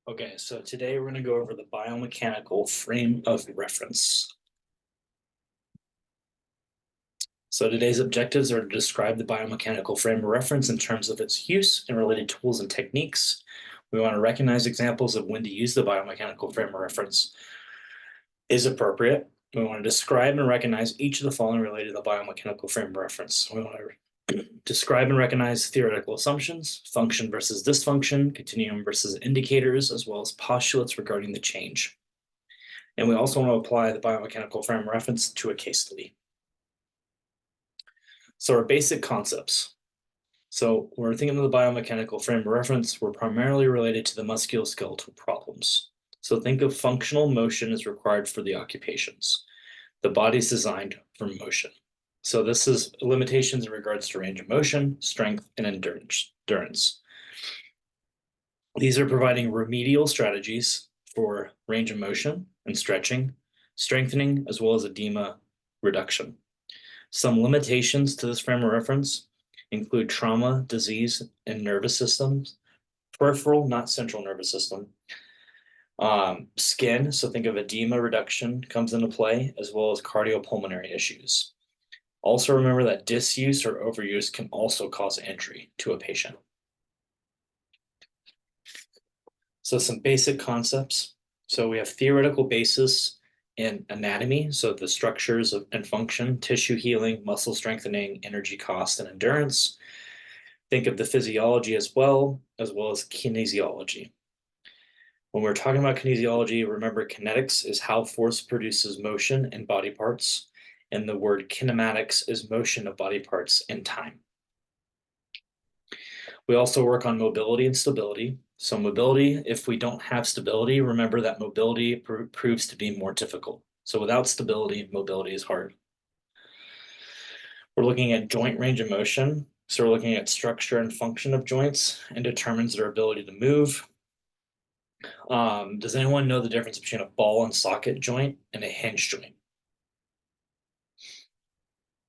Okay, so today we're going to go over the biomechanical frame of reference. So today's objectives are to describe the biomechanical frame of reference in terms of its use and related tools and techniques. We want to recognize examples of when to use the biomechanical frame of reference is appropriate. We want to describe and recognize each of the following related to the biomechanical frame of reference. We want to describe and recognize theoretical assumptions, function versus dysfunction, continuum versus indicators, as well as postulates regarding the change. And we also want to apply the biomechanical frame of reference to a case study. So our basic concepts. So when we're thinking of the biomechanical frame of reference, we're primarily related to the musculoskeletal problems. So think of functional motion as required for the occupations. The body's designed for motion. So this is limitations in regards to range of motion, strength, and endurance. These are providing remedial strategies for range of motion and stretching, strengthening, as well as edema reduction. Some limitations to this frame of reference include trauma, disease, and nervous systems, peripheral, not central nervous system, skin, so think of edema reduction comes into play, as well as cardiopulmonary issues. Also remember that disuse or overuse can also cause injury to a patient. So some basic concepts. So we have theoretical basis in anatomy, so the structures and function, tissue healing, muscle strengthening, energy cost, and endurance. Think of the physiology as well as kinesiology. When we're talking about kinesiology, remember kinetics is how force produces motion in body parts, and the word kinematics is motion of body parts in time. We also work on mobility and stability. So mobility, if we don't have stability, remember that mobility proves to be more difficult. So without stability, mobility is hard. We're looking at joint range of motion. So we're looking at structure and function of joints and determines their ability to move. Does anyone know the difference between a ball and socket joint and a hinge joint?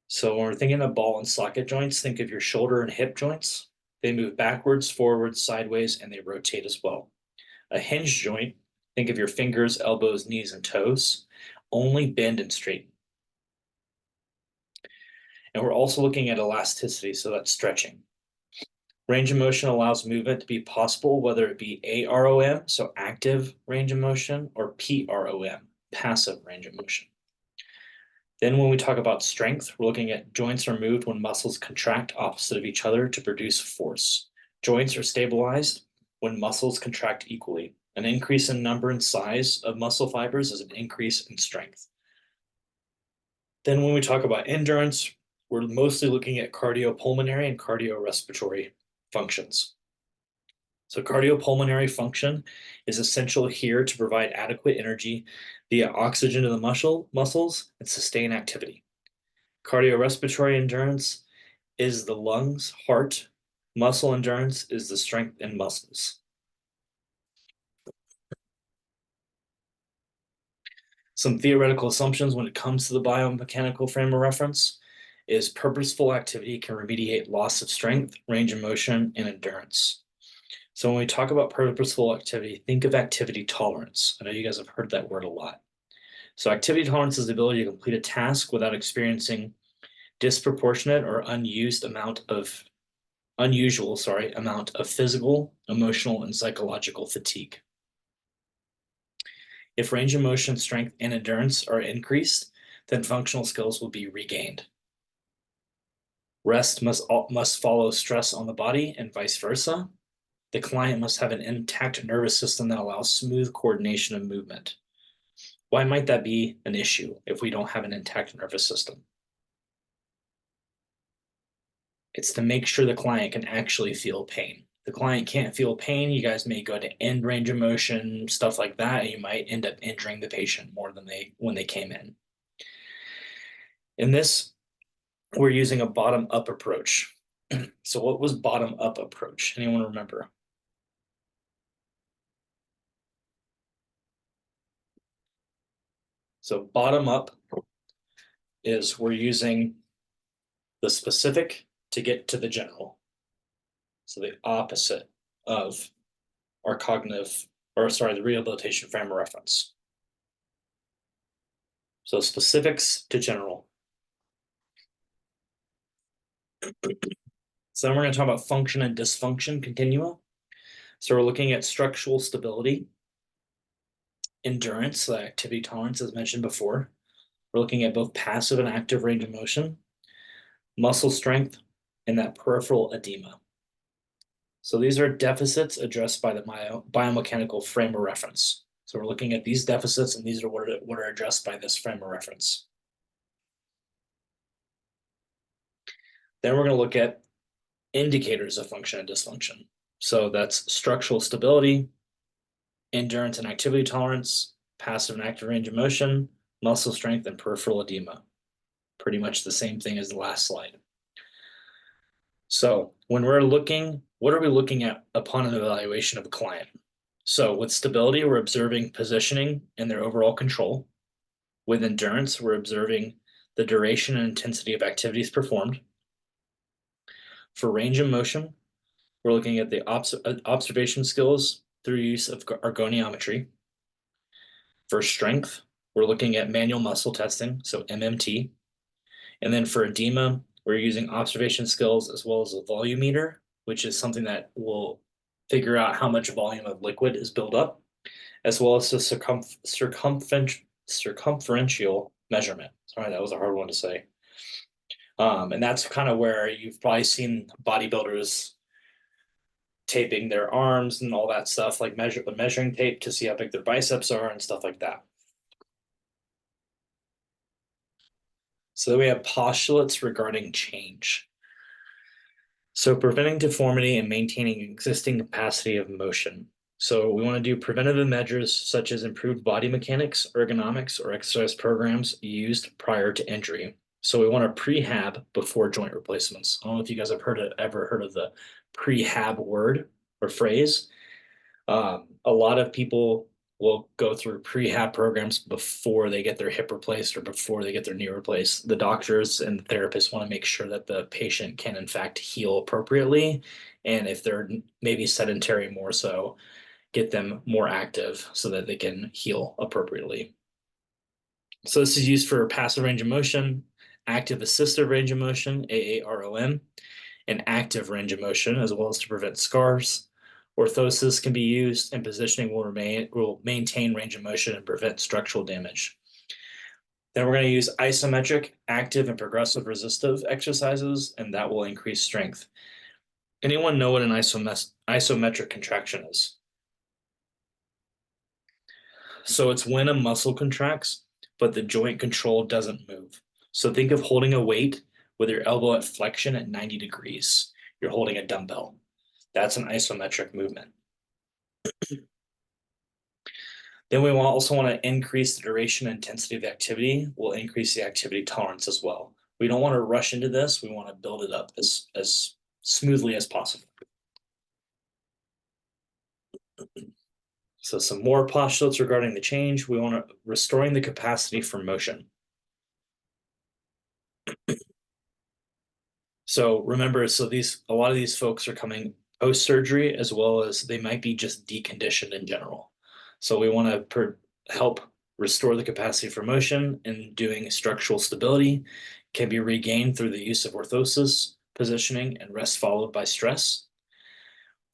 So when we're thinking of ball and socket joints, think of your shoulder and hip joints. They move backwards, forwards, sideways, and they rotate as well. A hinge joint, think of your fingers, elbows, knees, and toes, only bend and straighten. And we're also looking at elasticity, so that's stretching. Range of motion allows movement to be possible, whether it be AROM, so active range of motion, or PROM, passive range of motion. Then when we talk about strength, we're looking at joints are moved when muscles contract opposite of each other to produce force. Joints are stabilized when muscles contract equally. An increase in number and size of muscle fibers is an increase in strength. Then when we talk about endurance, we're mostly looking at cardiopulmonary and cardiorespiratory functions. So cardiopulmonary function is essential here to provide adequate energy via oxygen to the muscles and sustain activity. Cardiorespiratory endurance is the lungs, heart. Muscle endurance is the strength in muscles. Some theoretical assumptions when it comes to the biomechanical frame of reference is purposeful activity can remediate loss of strength, range of motion, and endurance. So when we talk about purposeful activity, think of activity tolerance. I know you guys have heard that word a lot. So activity tolerance is the ability to complete a task without experiencing disproportionate or unusual amount of physical, emotional, and psychological fatigue. If range of motion, strength, and endurance are increased, then functional skills will be regained. Rest must follow stress on the body and vice versa. The client must have an intact nervous system that allows smooth coordination of movement. Why might that be an issue if we don't have an intact nervous system? It's to make sure the client can actually feel pain. The client can't feel pain, you guys may go to end range of motion, stuff like that, and you might end up injuring the patient more than when they came in. In this, we're using a bottom-up approach. So what was bottom-up approach? Anyone remember? So bottom-up is we're using the specific to get to the general. So the opposite of our cognitive the rehabilitation frame of reference. So specifics to general. So then we're going to talk about function and dysfunction continua. So we're looking at structural stability, endurance, the activity tolerance as mentioned before. We're looking at both passive and active range of motion, muscle strength, and that peripheral edema. So these are deficits addressed by the biomechanical frame of reference. So we're looking at these deficits, and these are what are addressed by this frame of reference. Then we're going to look at indicators of function and dysfunction. So that's structural stability, endurance and activity tolerance, passive and active range of motion, muscle strength, and peripheral edema. Pretty much the same thing as the last slide. So when we're looking, what are we looking at upon an evaluation of a client? So with stability, we're observing positioning and their overall control. With endurance, we're observing the duration and intensity of activities performed. For range of motion, we're looking at the observation skills through use of ergonometry. For strength, we're looking at manual muscle testing, so MMT. And then for edema, we're using observation skills as well as a volumeter, which is something that will figure out how much volume of liquid is built up, as well as the circumferential measurement. Sorry, that was a hard one to say. And that's kind of where you've probably seen bodybuilders taping their arms and all that stuff, like measuring tape to see how big their biceps are and stuff like that. So then we have postulates regarding change. So preventing deformity and maintaining existing capacity of motion. So we want to do preventative measures such as improved body mechanics, ergonomics, or exercise programs used prior to injury. So we want to prehab before joint replacements. I don't know if you guys have ever heard of the prehab word or phrase. A lot of people will go through prehab programs before they get their hip replaced or before they get their knee replaced. The doctors and the therapists want to make sure that the patient can in fact heal appropriately. And if they're maybe sedentary more so, get them more active so that they can heal appropriately. So this is used for passive range of motion, active assistive range of motion, AAROM, and active range of motion, as well as to prevent scars. Orthosis can be used, and positioning will maintain range of motion and prevent structural damage. Then we're going to use isometric, active, and progressive resistive exercises, and that will increase strength. Anyone know what an isometric contraction is? So it's when a muscle contracts, but the joint control doesn't move. So think of holding a weight with your elbow at flexion at 90 degrees. You're holding a dumbbell. That's an isometric movement. Then we also want to increase the duration and intensity of the activity. We'll increase the activity tolerance as well. We don't want to rush into this. We want to build it up as smoothly as possible. So some more postulates regarding the change. We want to restoring the capacity for motion. So remember, a lot of these folks are coming post-surgery as well as they might be just deconditioned in general. So we want to help restore the capacity for motion, and doing structural stability can be regained through the use of orthosis, positioning, and rest followed by stress.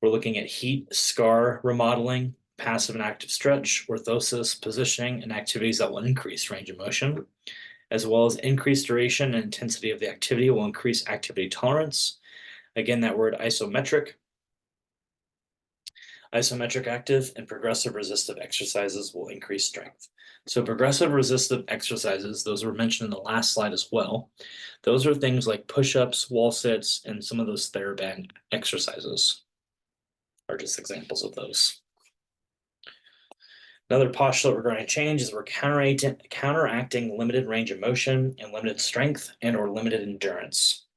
We're looking at heat, scar remodeling, passive and active stretch, orthosis, positioning, and activities that will increase range of motion, as well as increased duration and intensity of the activity will increase activity tolerance. Again, that word isometric. Isometric active and progressive resistive exercises will increase strength. So progressive resistive exercises, those were mentioned in the last slide as well. Those are things like push-ups, wall sits, and some of those TheraBand exercises are just examples of those. Another postulate regarding change is we're counteracting limited range of motion and limited strength and or limited endurance.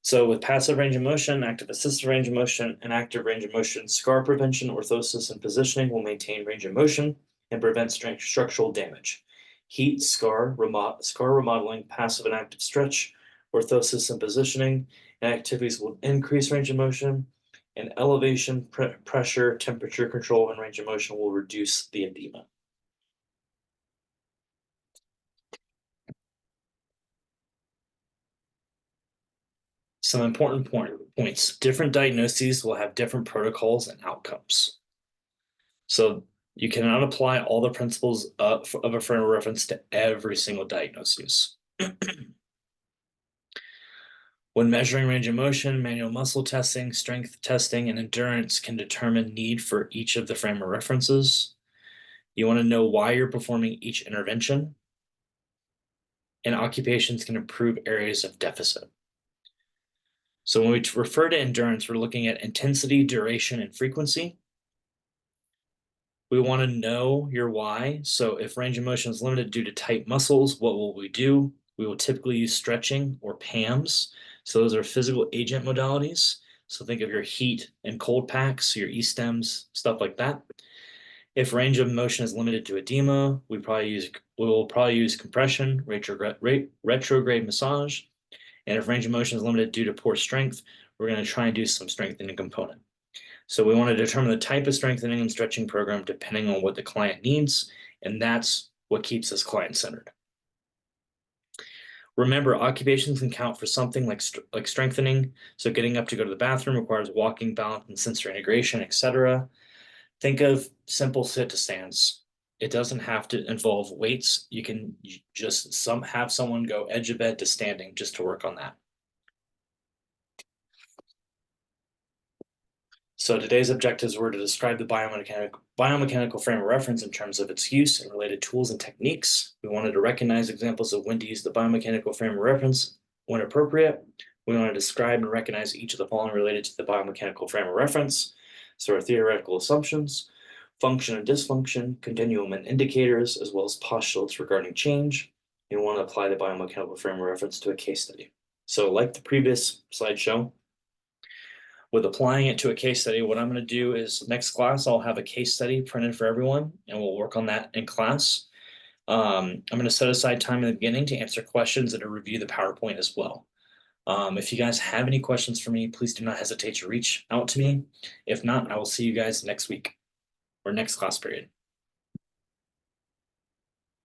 So with passive range of motion, active assisted range of motion, and active range of motion, scar prevention, orthosis, and positioning will maintain range of motion and prevent structural damage. Heat, scar remodeling, passive and active stretch, orthosis, and positioning, and activities will increase range of motion and elevation, pressure, temperature control, and range of motion will reduce the edema. Some important points. Different diagnoses will have different protocols and outcomes. So you cannot apply all the principles of a frame of reference to every single diagnosis. When measuring range of motion, manual muscle testing, strength testing, and endurance can determine need for each of the frame of references. You want to know why you're performing each intervention, and occupations can improve areas of deficit. So when we refer to endurance, we're looking at intensity, duration, and frequency. We want to know your why. So if range of motion is limited due to tight muscles, what will we do? We will typically use stretching or PAMs. So those are physical agent modalities. So think of your heat and cold packs, your E-stems, stuff like that. If range of motion is limited to edema, we will probably use compression, retrograde massage. And if range of motion is limited due to poor strength, we're going to try and do some strengthening component. So we want to determine the type of strengthening and stretching program depending on what the client needs, and that's what keeps us client-centered. Remember, occupations can count for something like strengthening. So getting up to go to the bathroom requires walking, balance, and sensory integration, etc. Think of simple sit to stands. It doesn't have to involve weights. You can just have someone go edge of bed to standing just to work on that. So today's objectives were to describe the biomechanical frame of reference in terms of its use and related tools and techniques. We wanted to recognize examples of when to use the biomechanical frame of reference when appropriate. We want to describe and recognize each of the following related to the biomechanical frame of reference. So our theoretical assumptions, function and dysfunction, continuum and indicators, as well as postulates regarding change. You want to apply the biomechanical frame of reference to a case study. So like the previous slideshow, with applying it to a case study, what I'm going to do is next class, I'll have a case study printed for everyone, and we'll work on that in class. I'm going to set aside time in the beginning to answer questions and to review the PowerPoint as well. If you guys have any questions for me, please do not hesitate to reach out to me. If not, I will see you guys next week or next class period.